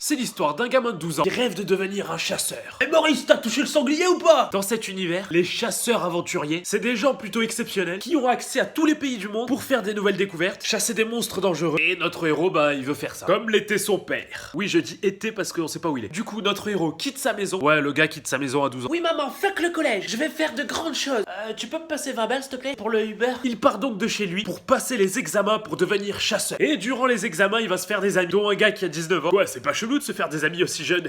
C'est l'histoire d'un gamin de 12 ans qui rêve de devenir un chasseur. Et Maurice, t'as touché le sanglier ou pas? Dans cet univers, les chasseurs aventuriers, c'est des gens plutôt exceptionnels qui ont accès à tous les pays du monde pour faire des nouvelles découvertes, chasser des monstres dangereux. Et notre héros, bah, il veut faire ça. Comme l'était son père. Oui, je dis était parce qu'on sait pas où il est. Du coup, notre héros quitte sa maison. Ouais, le gars quitte sa maison à 12 ans. Oui maman, fuck le collège, je vais faire de grandes choses. Tu peux me passer 20 balles s'il te plaît pour le Uber? Il part donc de chez lui pour passer les examens pour devenir chasseur. Et durant les examens, il va se faire des amis, dont un gars qui a 19 ans. Ouais, c'est pas chelou de se faire des amis aussi jeunes.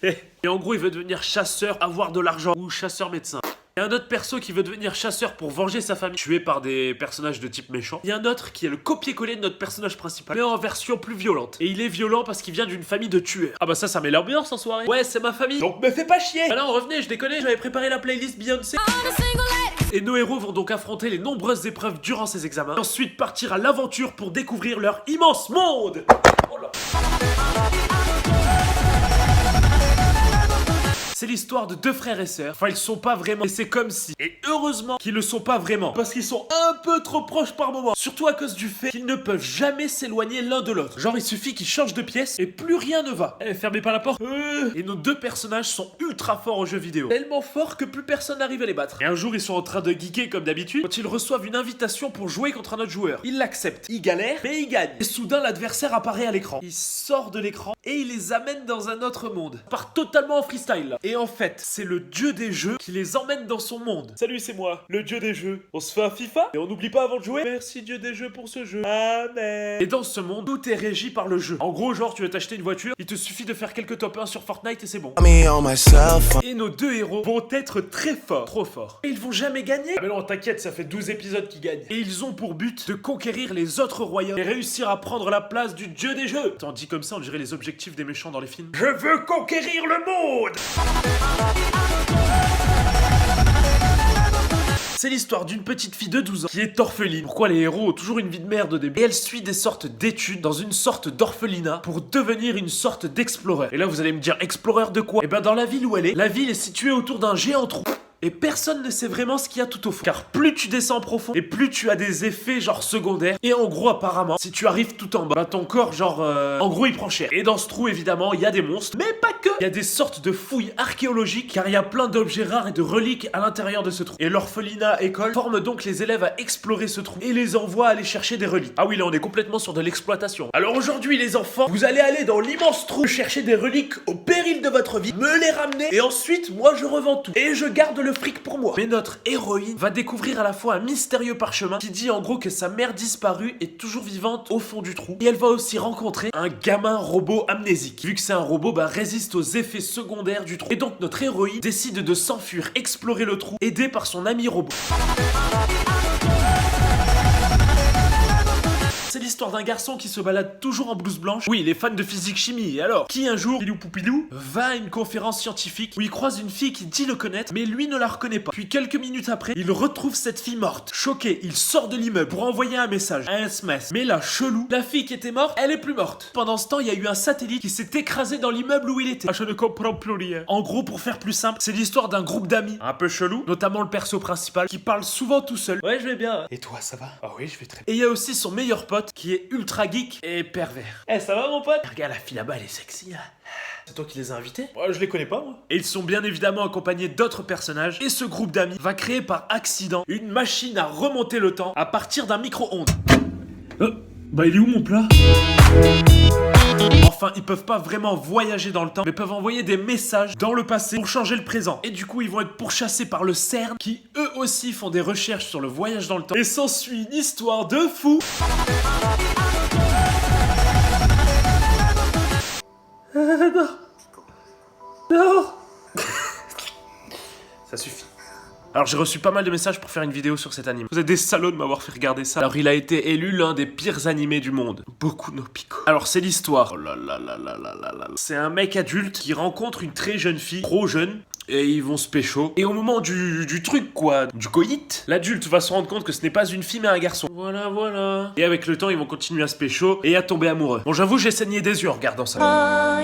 Et en gros, il veut devenir chasseur, avoir de l'argent, ou chasseur-médecin. Il y a un autre perso qui veut devenir chasseur pour venger sa famille, tué par des personnages de type méchant. Il y a un autre qui est le copier-coller de notre personnage principal, mais en version plus violente. Et il est violent parce qu'il vient d'une famille de tueurs. Ah bah ça met l'ambiance en soirée. Ouais, c'est ma famille. Donc me fais pas chier. Ah non, revenez, je déconne, j'avais préparé la playlist Beyoncé. Et nos héros vont donc affronter les nombreuses épreuves durant ces examens. Et ensuite partir à l'aventure pour découvrir leur immense monde. Oh là. C'est l'histoire de deux frères et sœurs. Enfin, ils sont pas vraiment. Et c'est comme si. Et heureusement qu'ils le sont pas vraiment. Parce qu'ils sont un peu trop proches par moment. Surtout à cause du fait qu'ils ne peuvent jamais s'éloigner l'un de l'autre. Genre, il suffit qu'ils changent de pièce et plus rien ne va. Eh, fermez pas la porte. Et nos deux personnages sont ultra forts aux jeux vidéo. Tellement forts que plus personne n'arrive à les battre. Et un jour, ils sont en train de geeker comme d'habitude. Quand ils reçoivent une invitation pour jouer contre un autre joueur, ils l'acceptent. Ils galèrent, mais ils gagnent. Et soudain, l'adversaire apparaît à l'écran. Il sort de l'écran et il les amène dans un autre monde. Il part totalement en freestyle là. Et en fait, c'est le dieu des jeux qui les emmène dans son monde. Salut, c'est moi, le dieu des jeux. On se fait un FIFA et on n'oublie pas avant de jouer. Merci dieu des jeux pour ce jeu. Amen. Et dans ce monde, tout est régi par le jeu. En gros, genre, tu veux t'acheter une voiture, il te suffit de faire quelques top 1 sur Fortnite et c'est bon. Et nos deux héros vont être très forts, trop forts. Et ils vont jamais gagner. Ah mais non, t'inquiète, ça fait 12 épisodes qu'ils gagnent. Et ils ont pour but de conquérir les autres royaumes et réussir à prendre la place du dieu des jeux. Attends, dit comme ça, on dirait les objectifs des méchants dans les films. Je veux conquérir le monde. C'est l'histoire d'une petite fille de 12 ans qui est orpheline. Pourquoi les héros ont toujours une vie de merde au début? Et elle suit des sortes d'études dans une sorte d'orphelinat pour devenir une sorte d'explorer. Et là vous allez me dire, explorer de quoi? Et ben dans la ville où elle est, la ville est située autour d'un géant trou. Et personne ne sait vraiment ce qu'il y a tout au fond. Car plus tu descends profond, et plus tu as des effets genre secondaires. Et en gros apparemment, si tu arrives tout en bas, bah ton corps genre en gros il prend cher. Et dans ce trou évidemment, il y a des monstres, mais pas que. Il y a des sortes de fouilles archéologiques, car il y a plein d'objets rares et de reliques à l'intérieur de ce trou. Et l'orphelinat école forme donc les élèves à explorer ce trou et les envoie aller chercher des reliques. Ah oui, là on est complètement sur de l'exploitation. Alors aujourd'hui les enfants, vous allez aller dans l'immense trou chercher des reliques au péril de votre vie, me les ramener, et ensuite moi je revends tout. Et je garde le fric pour moi. Mais notre héroïne va découvrir à la fois un mystérieux parchemin qui dit en gros que sa mère disparue est toujours vivante au fond du trou. Et elle va aussi rencontrer un gamin robot amnésique. Vu que c'est un robot, bah résiste aux effets secondaires du trou. Et donc notre héroïne décide de s'enfuir, explorer le trou, aidée par son ami robot. C'est l'histoire d'un garçon qui se balade toujours en blouse blanche. Oui, il est fan de physique-chimie, et alors? Qui un jour, Pilou Poupilou, va à une conférence scientifique où il croise une fille qui dit le connaître, mais lui ne la reconnaît pas. Puis quelques minutes après, il retrouve cette fille morte. Choqué, il sort de l'immeuble pour envoyer un message, un SMS. Mais là, chelou, la fille qui était morte, elle est plus morte. Pendant ce temps, il y a eu un satellite qui s'est écrasé dans l'immeuble où il était. Ah, je ne comprends plus rien. En gros, pour faire plus simple, c'est l'histoire d'un groupe d'amis un peu chelou, notamment le perso principal, qui parle souvent tout seul. Ouais, je vais bien. Et toi, ça va? Ah oui, je vais très bien. Et il y a aussi son meilleur pote qui est ultra geek et pervers. Eh, ça va mon pote? Regarde la fille là-bas, elle est sexy là. C'est toi qui les as invités? Ouais, je les connais pas moi. Et ils sont bien évidemment accompagnés d'autres personnages. Et ce groupe d'amis va créer par accident une machine à remonter le temps à partir d'un micro-ondes. Bah il est où mon plat? Enfin, ils peuvent pas vraiment voyager dans le temps, mais peuvent envoyer des messages dans le passé pour changer le présent. Et du coup, ils vont être pourchassés par le CERN, qui eux aussi font des recherches sur le voyage dans le temps. Et s'ensuit une histoire de fou. Non. Non. Ça suffit. Alors j'ai reçu pas mal de messages pour faire une vidéo sur cet anime. Vous êtes des salauds de m'avoir fait regarder ça. Alors il a été élu l'un des pires animés du monde. Boku no Pico. Alors c'est l'histoire. Oh là là là là là là là. C'est un mec adulte qui rencontre une très jeune fille, trop jeune. Et ils vont se pécho. Et au moment du truc quoi, du coït, l'adulte va se rendre compte que ce n'est pas une fille mais un garçon. Voilà, voilà. Et avec le temps ils vont continuer à se pécho et à tomber amoureux. Bon j'avoue j'ai saigné des yeux en regardant ça.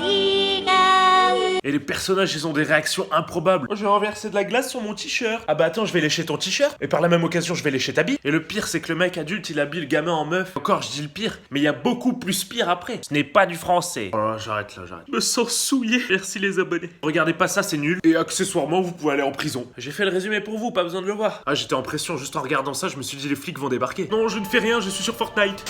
Et les personnages, ils ont des réactions improbables. Oh, je vais renverser de la glace sur mon t-shirt. Ah bah attends, je vais lécher ton t-shirt. Et par la même occasion, je vais lécher ta bite. Et le pire, c'est que le mec adulte, il habille le gamin en meuf. Encore, je dis le pire. Mais il y a beaucoup plus pire après. Ce n'est pas du français. Oh là, j'arrête là, j'arrête. Je me sens souillé. Merci les abonnés. Regardez pas ça, c'est nul. Et accessoirement, vous pouvez aller en prison. J'ai fait le résumé pour vous, pas besoin de le voir. Ah, j'étais en pression juste en regardant ça, je me suis dit les flics vont débarquer. Non, je ne fais rien, je suis sur Fortnite.